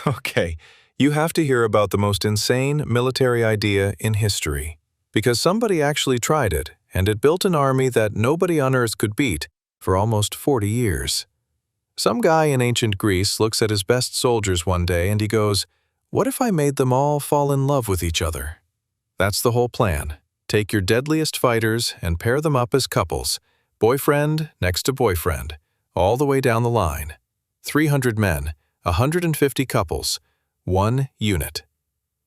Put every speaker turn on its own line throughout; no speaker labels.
Okay, you have to hear about the most insane military idea in history. Because somebody actually tried it, and it built an army that nobody on Earth could beat for almost 40 years. Some guy in ancient Greece looks at his best soldiers one day and he goes, "What if I made them all fall in love with each other?" That's the whole plan. Take your deadliest fighters and pair them up as couples, boyfriend next to boyfriend, all the way down the line. 300 men, 150 couples, one unit.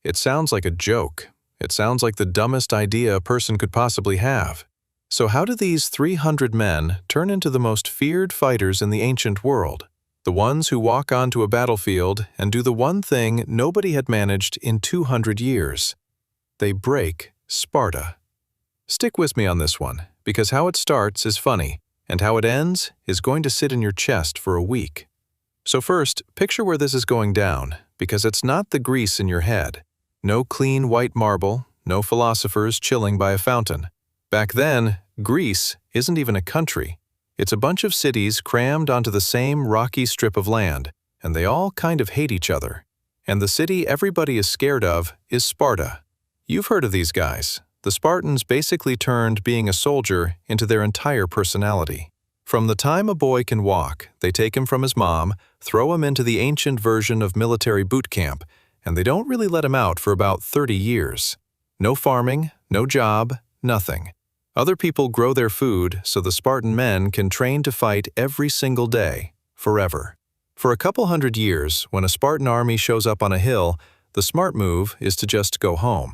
It sounds like a joke. It sounds like the dumbest idea a person could possibly have. So how do these 300 men turn into the most feared fighters in the ancient world? The ones who walk onto a battlefield and do the one thing nobody had managed in 200 years. They break Sparta. Stick with me on this one, because how it starts is funny, and how it ends is going to sit in your chest for a week. So first, picture where this is going down, because it's not the Greece in your head. No clean white marble, no philosophers chilling by a fountain. Back then, Greece isn't even a country. It's a bunch of cities crammed onto the same rocky strip of land, and they all kind of hate each other. And the city everybody is scared of is Sparta. You've heard of these guys. The Spartans basically turned being a soldier into their entire personality. From the time a boy can walk, they take him from his mom, throw him into the ancient version of military boot camp, and they don't really let him out for about 30 years. No farming, no job, nothing. Other people grow their food so the Spartan men can train to fight every single day, forever. For a couple hundred years, when a Spartan army shows up on a hill, the smart move is to just go home.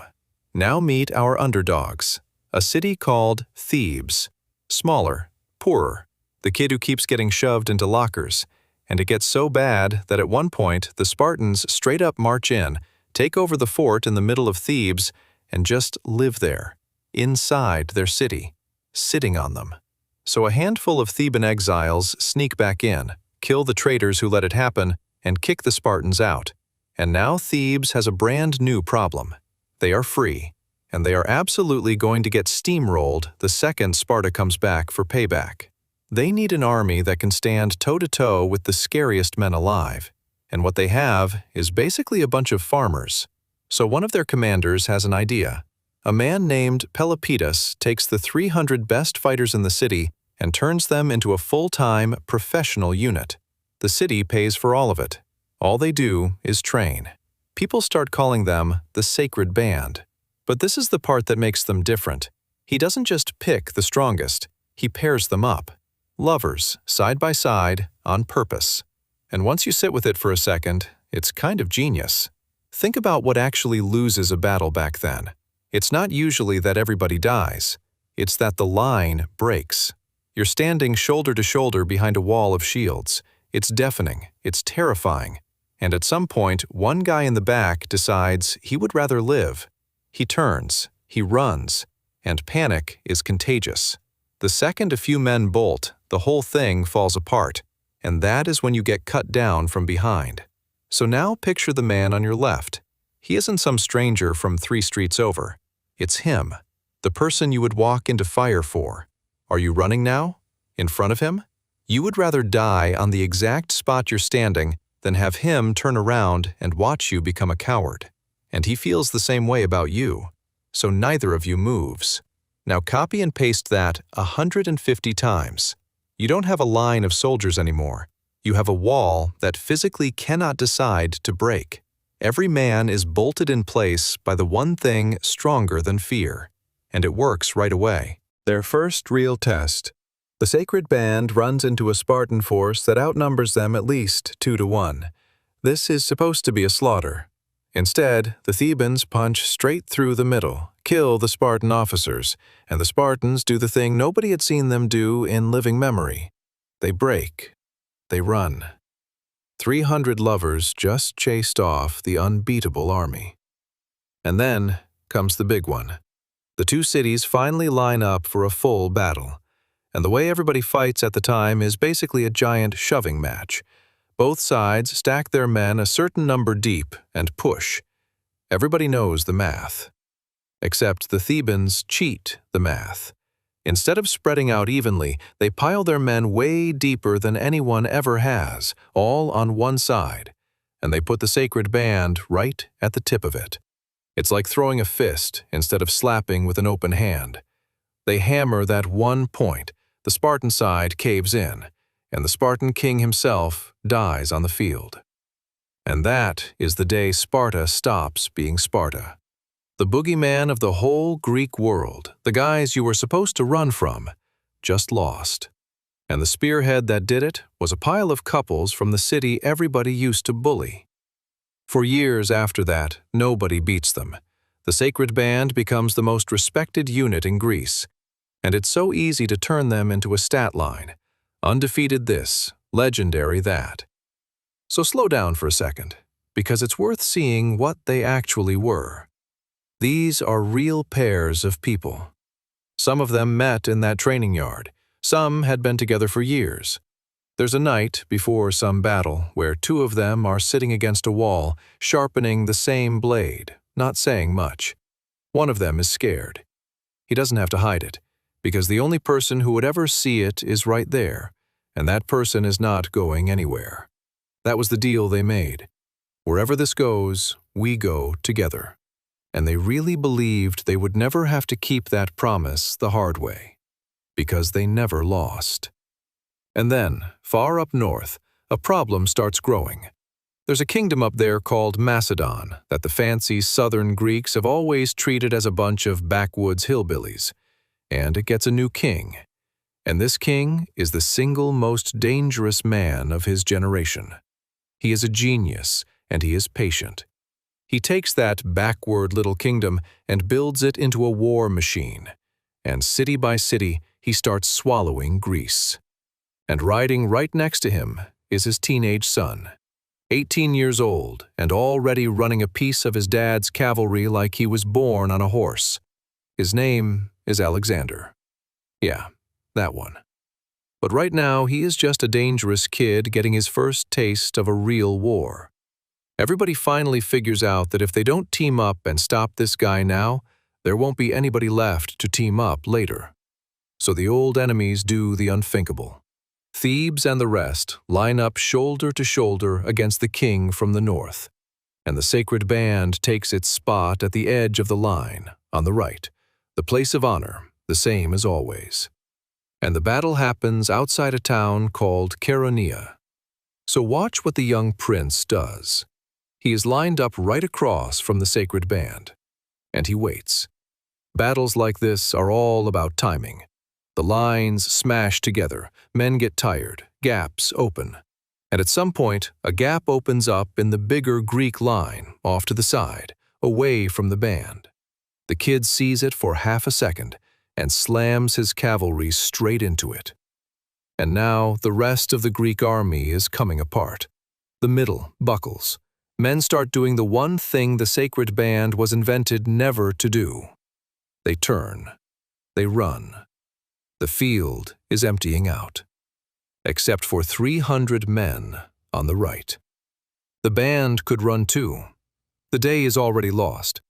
Now meet our underdogs, a city called Thebes. Smaller, poorer, the kid who keeps getting shoved into lockers. And it gets so bad that at one point the Spartans straight up march in, take over the fort in the middle of Thebes, and just live there, inside their city, sitting on them. So a handful of Theban exiles sneak back in, kill the traitors who let it happen, and kick the Spartans out. And now Thebes has a brand new problem. They are free, and they are absolutely going to get steamrolled the second Sparta comes back for payback. They need an army that can stand toe-to-toe with the scariest men alive, and what they have is basically a bunch of farmers. So one of their commanders has an idea. A man named Pelopidas takes the 300 best fighters in the city and turns them into a full-time, professional unit. The city pays for all of it. All they do is train. People start calling them the Sacred Band. But this is the part that makes them different. He doesn't just pick the strongest, he pairs them up. Lovers, side by side, on purpose. And once you sit with it for a second, it's kind of genius. Think about what actually loses a battle back then. It's not usually that everybody dies. It's that the line breaks. You're standing shoulder to shoulder behind a wall of shields. It's deafening. It's terrifying. And at some point, one guy in the back decides he would rather live. He turns. He runs. And panic is contagious. The second a few men bolt, the whole thing falls apart, and that is when you get cut down from behind. So now picture the man on your left. He isn't some stranger from 3 streets over. It's him, the person you would walk into fire for. Are you running now? In front of him? You would rather die on the exact spot you're standing than have him turn around and watch you become a coward. And he feels the same way about you. So neither of you moves. Now copy and paste that 150 times. You don't have a line of soldiers anymore. You have a wall that physically cannot decide to break. Every man is bolted in place by the one thing stronger than fear. And it works right away. Their first real test. The Sacred Band runs into a Spartan force that outnumbers them at least 2 to 1. This is supposed to be a slaughter. Instead, the Thebans punch straight through the middle, kill the Spartan officers, and the Spartans do the thing nobody had seen them do in living memory. They break. They run. 300 lovers just chased off the unbeatable army. And then comes the big one. The 2 cities finally line up for a full battle. And the way everybody fights at the time is basically a giant shoving match. Both sides stack their men a certain number deep and push. Everybody knows the math. Except the Thebans cheat the math. Instead of spreading out evenly, they pile their men way deeper than anyone ever has, all on one side. and they put the sacred band right at the tip of it. It's like throwing a fist instead of slapping with an open hand. They hammer that one point, the Spartan side caves in, and the Spartan king himself dies on the field. And that is the day Sparta stops being Sparta. The boogeyman of the whole Greek world, the guys you were supposed to run from, just lost. And the spearhead that did it was a pile of couples from the city everybody used to bully. For years after that, nobody beats them. The Sacred Band becomes the most respected unit in Greece, and it's so easy to turn them into a stat line. Undefeated this, legendary that. So slow down for a second, because it's worth seeing what they actually were. These are real pairs of people. Some of them met in that training yard. Some had been together for years. There's a night before some battle where two of them are sitting against a wall, sharpening the same blade, not saying much. One of them is scared. He doesn't have to hide it, because the only person who would ever see it is right there, and that person is not going anywhere. That was the deal they made. Wherever this goes, we go together. And they really believed they would never have to keep that promise the hard way, because they never lost. And then, far up north, a problem starts growing. There's a kingdom up there called Macedon that the fancy southern Greeks have always treated as a bunch of backwoods hillbillies, and it gets a new king. And this king is the single most dangerous man of his generation. He is a genius, and he is patient. He takes that backward little kingdom and builds it into a war machine, and city by city he starts swallowing Greece. And riding right next to him is his teenage son, 18 years old and already running a piece of his dad's cavalry like he was born on a horse. His name is Alexander. Yeah, that one. But right now he is just a dangerous kid getting his first taste of a real war. Everybody finally figures out that if they don't team up and stop this guy now, there won't be anybody left to team up later. So the old enemies do the unthinkable. Thebes and the rest line up shoulder to shoulder against the king from the north, and the Sacred Band takes its spot at the edge of the line, on the right, the place of honor, the same as always. And the battle happens outside a town called Chaeronea. So watch what the young prince does. He is lined up right across from the Sacred Band, and he waits. Battles like this are all about timing. The lines smash together, men get tired, gaps open. And at some point, a gap opens up in the bigger Greek line off to the side, away from the band. The kid sees it for half a second and slams his cavalry straight into it. And now the rest of the Greek army is coming apart. The middle buckles. Men start doing the one thing the Sacred Band was invented never to do. They turn. They run. The field is emptying out, except for 300 men on the right. The band could run too. The day is already lost.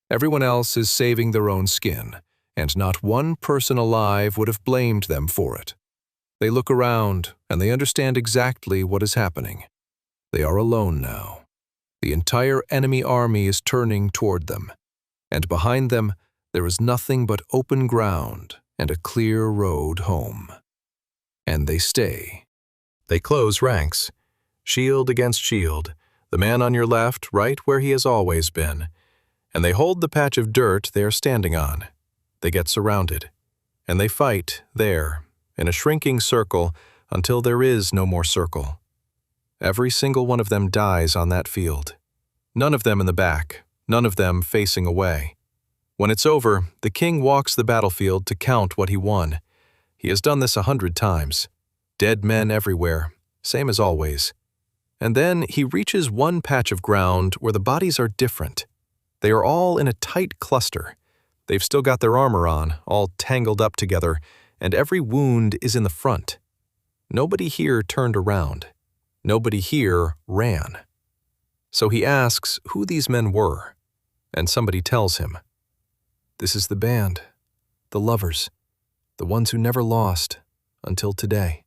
Everyone else is saving their own skin, and not one person alive would have blamed them for it. They look around, and they understand exactly what is happening. They are alone now. The entire enemy army is turning toward them, and behind them there is nothing but open ground and a clear road home. And they stay. They close ranks, shield against shield, the man on your left right where he has always been, and they hold the patch of dirt they are standing on. They get surrounded, and they fight there, in a shrinking circle, until there is no more circle. Every single one of them dies on that field. None of them in the back, none of them facing away. When it's over, the king walks the battlefield to count what he won. He has done this 100 times. Dead men everywhere, same as always. And then he reaches one patch of ground where the bodies are different. They are all in a tight cluster. They've still got their armor on, all tangled up together, and every wound is in the front. Nobody here turned around. Nobody here ran. So he asks who these men were, and somebody tells him. This is the band, the lovers, the ones who never lost until today.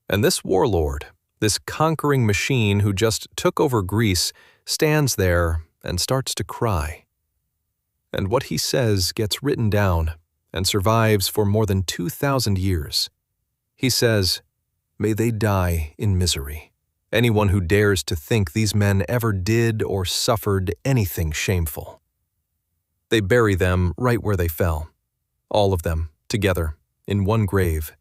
And this warlord, This conquering machine who just took over Greece stands there and starts to cry. And what he says gets written down and survives for more than 2,000 years. He says, "May they die in misery. Anyone who dares to think these men ever did or suffered anything shameful." They bury them right where they fell, all of them, together, in one grave.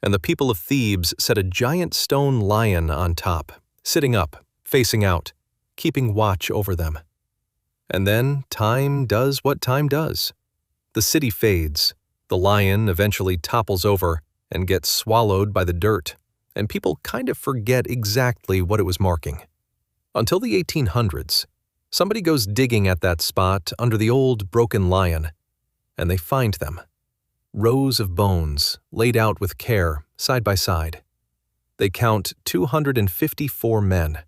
And the people of Thebes set a giant stone lion on top, sitting up, facing out, keeping watch over them. And then time does what time does. The city fades, the lion eventually topples over and gets swallowed by the dirt, and people kind of forget exactly what it was marking. Until the 1800s, somebody goes digging at that spot under the old broken lion, and they find them. Rows of bones, laid out with care, side by side. They count 254 men,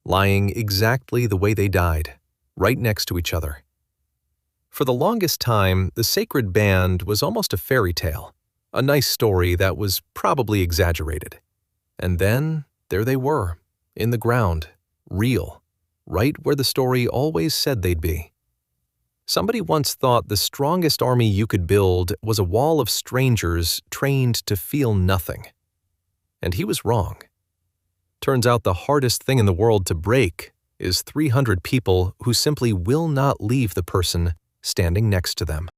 lying exactly the way they died, right next to each other. For the longest time, the Sacred Band was almost a fairy tale, a nice story that was probably exaggerated. And then, there they were, in the ground, real, right where the story always said they'd be. Somebody once thought the strongest army you could build was a wall of strangers trained to feel nothing. And he was wrong. Turns out the hardest thing in the world to break is 300 people who simply will not leave the person standing next to them.